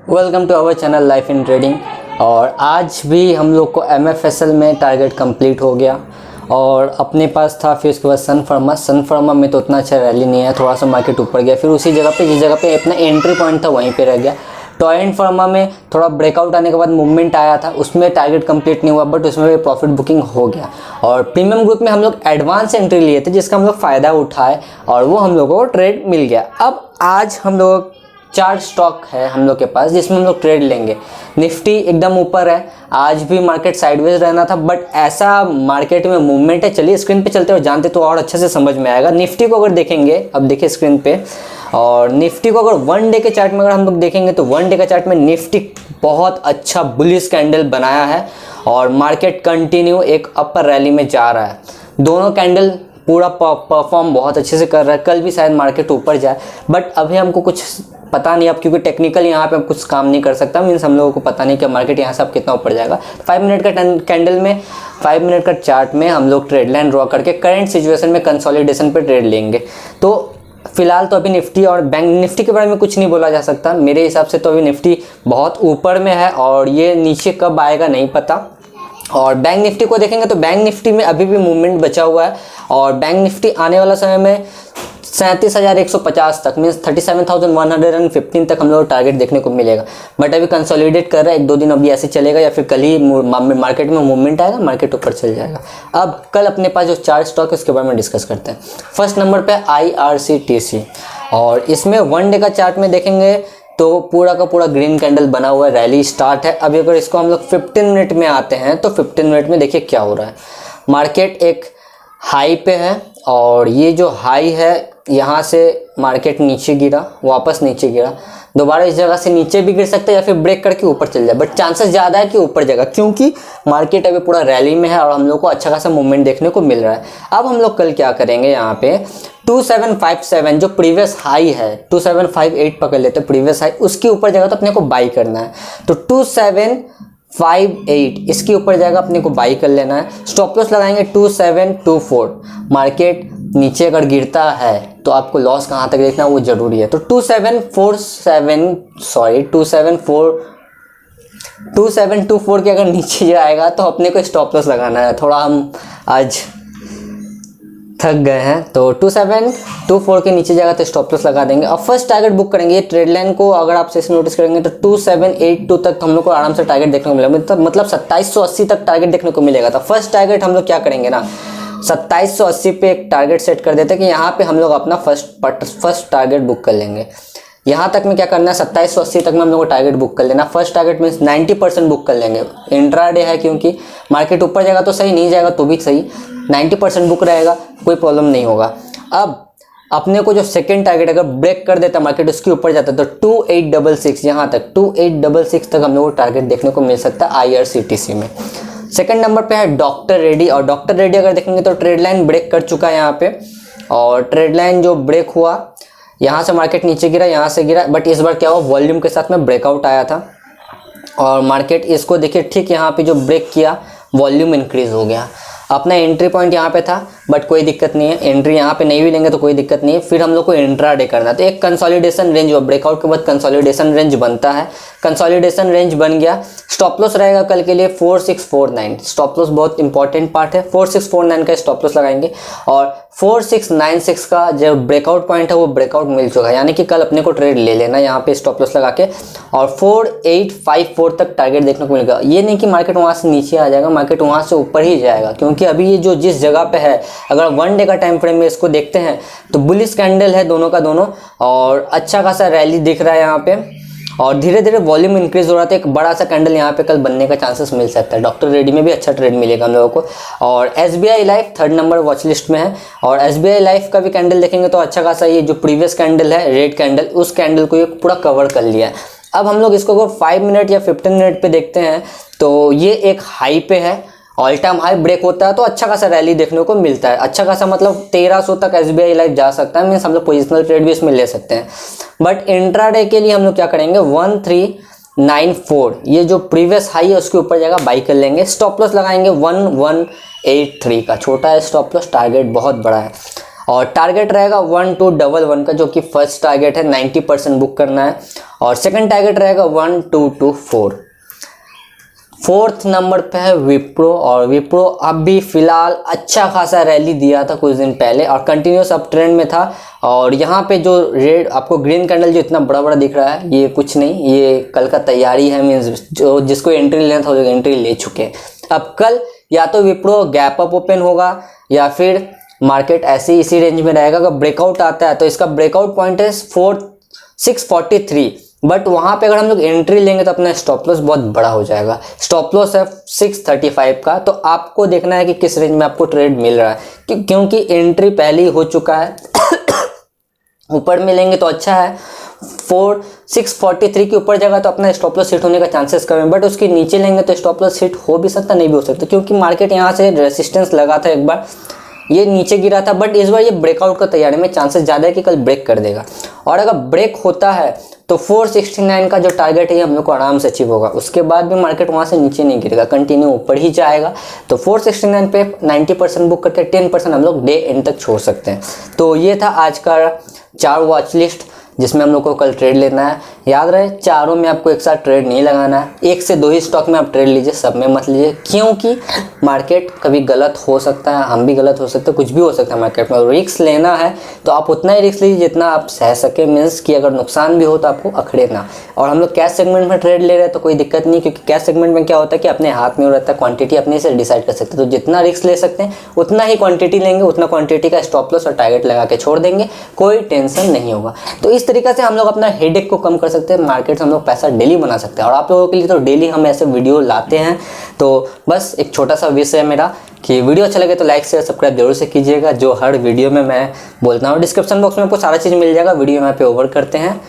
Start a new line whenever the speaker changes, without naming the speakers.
Welcome to our channel life in trading. और आज भी हम लोग को MFSL में टारगेट कंप्लीट हो गया और अपने पास था। फिर उसके बाद सन फार्मा में तो उतना अच्छा रैली नहीं है, थोड़ा सा मार्केट ऊपर गया, फिर उसी जगह पे जिस जगह पे अपना एंट्री पॉइंट था वहीं पे रह गया। टॉरेंट फार्मा में थोड़ा ब्रेकआउट आने के बाद मूवमेंट आया था, उसमें टारगेट कंप्लीट नहीं हुआ बट उसमें भी प्रॉफिट बुकिंग हो गया। और प्रीमियम ग्रुप में हम लोग एडवांस एंट्री लिए थे जिसका हम लोग फ़ायदा उठाए और वो हम लोगों को ट्रेड मिल गया। अब आज हम लोग 4 स्टॉक है हम लोग के पास जिसमें हम लोग ट्रेड लेंगे। निफ्टी एकदम ऊपर है, आज भी मार्केट साइडवेज रहना था बट ऐसा मार्केट में मूवमेंट है। चलिए स्क्रीन पे चलते हो, जानते तो और अच्छे से समझ में आएगा। निफ्टी को अगर देखेंगे, अब देखिए स्क्रीन पे, और निफ्टी को अगर वन डे के चार्ट में अगर हम लोग देखेंगे तो वन डे के चार्ट में निफ्टी बहुत अच्छा बुलिश कैंडल बनाया है और मार्केट कंटिन्यू एक अपर रैली में जा रहा है। दोनों कैंडल पूरा परफॉर्म बहुत अच्छे से कर रहा है। कल भी शायद मार्केट ऊपर जाए बट अभी हमको कुछ पता नहीं, अब क्योंकि टेक्निकल यहाँ पे कुछ काम नहीं कर सकता, मीन्स हम लोगों को पता नहीं कि मार्केट यहाँ से अब कितना ऊपर जाएगा। 5 मिनट का कैंडल में, 5 मिनट का चार्ट में हम लोग ट्रेड लाइन ड्रॉ करके करंट सिचुएशन में कंसोलिडेशन पे ट्रेड लेंगे। तो फिलहाल तो अभी निफ्टी और बैंक निफ्टी के बारे में कुछ नहीं बोला जा सकता। मेरे हिसाब से तो अभी निफ्टी बहुत ऊपर में है और ये नीचे कब आएगा नहीं पता। और बैंक निफ्टी को देखेंगे तो बैंक निफ्टी में अभी भी मूवमेंट बचा हुआ है और बैंक निफ्टी आने वाला समय में 37,150 तक, मीन्स 37,115 तक हम लोग टारगेट देखने को मिलेगा। बट अभी कंसोलिडेट कर रहा है, 1-2 दिन अभी ऐसे चलेगा या फिर कल ही मार्केट में मूवमेंट आएगा, मार्केट ऊपर चल जाएगा। अब कल अपने पास जो 4 स्टॉक है उसके बारे में डिस्कस करते हैं। फर्स्ट नंबर पे IRCTC, और इसमें वन डे का चार्ट में देखेंगे तो पूरा का पूरा ग्रीन कैंडल बना हुआ है, रैली स्टार्ट है। अभी अगर इसको हम लोग 15 मिनट में आते हैं तो 15 मिनट में देखिए क्या हो रहा है। मार्केट एक हाई पे है और ये जो हाई है यहाँ से मार्केट नीचे गिरा, वापस नीचे गिरा, दोबारा इस जगह से नीचे भी गिर सकता है या फिर ब्रेक करके ऊपर चल जाए, बट चांसेस ज़्यादा है कि ऊपर जाएगा क्योंकि मार्केट अभी पूरा रैली में है और हम लोग को अच्छा खासा मूवमेंट देखने को मिल रहा है। अब हम लोग कल क्या करेंगे, यहाँ पे 2757 जो प्रीवियस हाई है, 2758 पकड़ लेते हैं प्रीवियस हाई, उसके ऊपर जाएगा तो अपने को बाई करना है। तो 2758 इसके ऊपर जाएगा, अपने को बाई कर लेना है। स्टॉप लॉस लगाएंगे 2724। मार्केट नीचे अगर गिरता है तो आपको लॉस कहाँ तक देखना है वो ज़रूरी है। तो 2724 के अगर नीचे जाएगा तो अपने को स्टॉप लॉस लगाना है। थोड़ा हम आज थक गए हैं, तो 2724 के नीचे जाएगा तो स्टॉप लॉस लगा देंगे और फर्स्ट टारगेट बुक करेंगे। ये ट्रेड लाइन को अगर आप से नोटिस करेंगे तो 2782 तक हम लोग को आराम से टारगेट देखने को मिलेगा, मतलब 2780 तक टारगेट देखने को मिलेगा। तो फर्स्ट टारगेट हम लोग क्या करेंगे ना, 2780 पे एक टारगेट सेट कर देते हैं कि यहाँ पे हम लोग अपना फर्स्ट टारगेट बुक कर लेंगे। यहाँ तक में क्या करना है, 2780 तक में हम लोग को टारगेट बुक कर लेना। फर्स्ट टारगेट मीन्स 90% बुक कर लेंगे। इंट्राडे है क्योंकि मार्केट ऊपर जाएगा तो सही, नहीं जाएगा तो भी सही, 90% बुक रहेगा, कोई प्रॉब्लम नहीं होगा। अब अपने को जो सेकंड टारगेट अगर ब्रेक कर देता मार्केट, उसके ऊपर जाता है तो 2866, यहाँ तक 2866 तक हम लोग को टारगेट देखने को मिल सकता है IRCTC में। सेकंड नंबर पे है डॉक्टर रेड्डी, और डॉक्टर रेड्डी अगर देखेंगे तो ट्रेड लाइन ब्रेक कर चुका है यहाँ पे, और ट्रेड लाइन जो ब्रेक हुआ यहाँ से मार्केट नीचे गिरा, यहाँ से गिरा, बट इस बार क्या हुआ, वॉल्यूम के साथ में ब्रेकआउट आया था और मार्केट इसको देखिए ठीक यहाँ पे जो ब्रेक किया वॉल्यूम इंक्रीज हो गया। अपना एंट्री पॉइंट यहाँ पे था बट कोई दिक्कत नहीं है, एंट्री यहाँ पे नहीं भी लेंगे तो कोई दिक्कत नहीं है। फिर हम लोग को इंट्राडे करना है तो एक कंसोलिडेशन रेंज, ब्रेकआउट के बाद कंसोलिडेशन रेंज बनता है। कंसोलिडेशन रेंज बन गया, स्टॉप लॉस रहेगा कल के लिए 4649। स्टॉप लॉस बहुत इंपॉर्टेंट पार्ट है, 4649 का स्टॉप लॉस लगाएंगे और 4696 का जो ब्रेकआउट पॉइंट है वो ब्रेकआउट मिल चुका है, यानी कि कल अपने को ट्रेड ले लेना यहाँ पे स्टॉप लॉस लगा के, और 4854 तक टारगेट देखने को मिलेगा। ये नहीं कि मार्केट वहाँ से नीचे आ जाएगा, मार्केट वहाँ से ऊपर ही जाएगा क्योंकि अभी ये जो जिस जगह पे है, अगर वन डे का टाइम फ्रेम में इसको देखते हैं तो बुलिश कैंडल है दोनों का दोनों, और अच्छा खासा रैली दिख रहा है यहाँ पे और धीरे धीरे वॉल्यूम इंक्रीज हो रहा था। एक बड़ा सा कैंडल यहाँ पे कल बनने का चांसेस मिल सकता है। डॉक्टर रेड्डी में भी अच्छा ट्रेड मिलेगा हम लोगों को। और SBI life 3rd number watch list में है, और SBI लाइफ का भी कैंडल देखेंगे तो अच्छा खासा ये जो प्रीवियस कैंडल है रेड कैंडल, उस कैंडल को ये पूरा कवर कर लिया है। अब हम लोग इसको 5 मिनट या 15 मिनट पे देखते हैं तो ये एक हाई पे है, ऑल टाइम हाई ब्रेक होता है तो अच्छा खासा रैली देखने को मिलता है। अच्छा खासा मतलब 1300 तक SBI लाइफ जा सकता है, मीन्स हम लोग पोजिशनल ट्रेड भी इसमें ले सकते हैं। बट इंट्राडे के लिए हम लोग क्या करेंगे, 1394 ये जो प्रीवियस हाई है उसके ऊपर जाएगा, बाई कर लेंगे। स्टॉप लॉस लगाएंगे 1183 का, छोटा है स्टॉप लॉस, टारगेट बहुत बड़ा है। और टारगेट रहेगा 1211 का, जो कि फर्स्ट टारगेट है, 90% बुक करना है। और सेकंड टारगेट रहेगा 1224। फोर्थ नंबर पे है विप्रो, और विप्रो अभी फिलहाल अच्छा खासा रैली दिया था कुछ दिन पहले और कंटिन्यूस अप ट्रेंड में था। और यहाँ पे जो रेड आपको ग्रीन कैंडल जो इतना बड़ा बड़ा दिख रहा है, ये कुछ नहीं, ये कल का तैयारी है, मीन्स जो जिसको एंट्री लेना था वो एंट्री ले चुके हैं। अब कल या तो विप्रो गैप अप ओपन होगा या फिर मार्केट ऐसे ही इसी रेंज में रहेगा। अगर ब्रेकआउट आता है तो इसका ब्रेकआउट पॉइंट है 643, बट वहाँ पे अगर हम लोग एंट्री लेंगे तो अपना स्टॉप लॉस बहुत बड़ा हो जाएगा। स्टॉप लॉस है 635 का, तो आपको देखना है कि किस रेंज में आपको ट्रेड मिल रहा है, क्योंकि एंट्री पहले ही हो चुका है। ऊपर मिलेंगे तो अच्छा है, 643 के ऊपर जाएगा तो अपना स्टॉप लॉस हिट होने का चांसेस कम है, बट उसके नीचे लेंगे तो स्टॉप लॉस हिट हो भी सकता, नहीं भी हो सकता, क्योंकि मार्केट यहाँ से रेसिस्टेंस लगा था एक बार, ये नीचे गिरा था, बट इस बार ये ब्रेकआउट का तैयारी में चांसेस ज़्यादा है कि कल ब्रेक कर देगा। और अगर ब्रेक होता है तो 469 का जो टारगेट है ये हम लोग को आराम से अचीव होगा। उसके बाद भी मार्केट वहाँ से नीचे नहीं गिरेगा, कंटिन्यू ऊपर ही जाएगा। तो 469 पे 90% बुक करके 10% हम लोग डे एंड तक छोड़ सकते हैं। तो ये था आज का 4 वॉच लिस्ट जिसमें हम लोग को कल ट्रेड लेना है। याद रहे, चारों में आपको एक साथ ट्रेड नहीं लगाना है, 1 से 2 ही स्टॉक में आप ट्रेड लीजिए, सब में मत लीजिए, क्योंकि मार्केट कभी गलत हो सकता है, हम भी गलत हो सकते हैं, कुछ भी हो सकता है मार्केट में। रिस्क लेना है तो आप उतना ही रिस्क लीजिए जितना आप सह सके, मीन्स कि अगर नुकसान भी हो तो आपको अखड़े ना। और हम लोग कैश सेगमेंट में ट्रेड ले रहे हैं तो कोई दिक्कत नहीं, क्योंकि कैश सेगमेंट में क्या होता है कि अपने हाथ में रहता है, क्वांटिटी अपने से डिसाइड कर सकते हैं। तो जितना रिस्क ले सकते हैं उतना ही क्वांटिटी लेंगे, उतना क्वांटिटी का स्टॉप लॉस और टारगेट लगा के छोड़ देंगे, कोई टेंशन नहीं होगा। तो इस तरीके से हम लोग अपना हेडेक को कम कर सकते हैं, मार्केट से हम लोग पैसा डेली बना सकते हैं। और आप लोगों के लिए तो डेली हम ऐसे वीडियो लाते हैं। तो बस एक छोटा सा विश है मेरा कि वीडियो अच्छा लगे तो लाइक शेयर सब्सक्राइब जरूर से कीजिएगा, जो हर वीडियो में मैं बोलता हूँ। डिस्क्रिप्शन बॉक्स में आपको सारा चीज़ मिल जाएगा, वीडियो यहाँ पे ओवर करते हैं।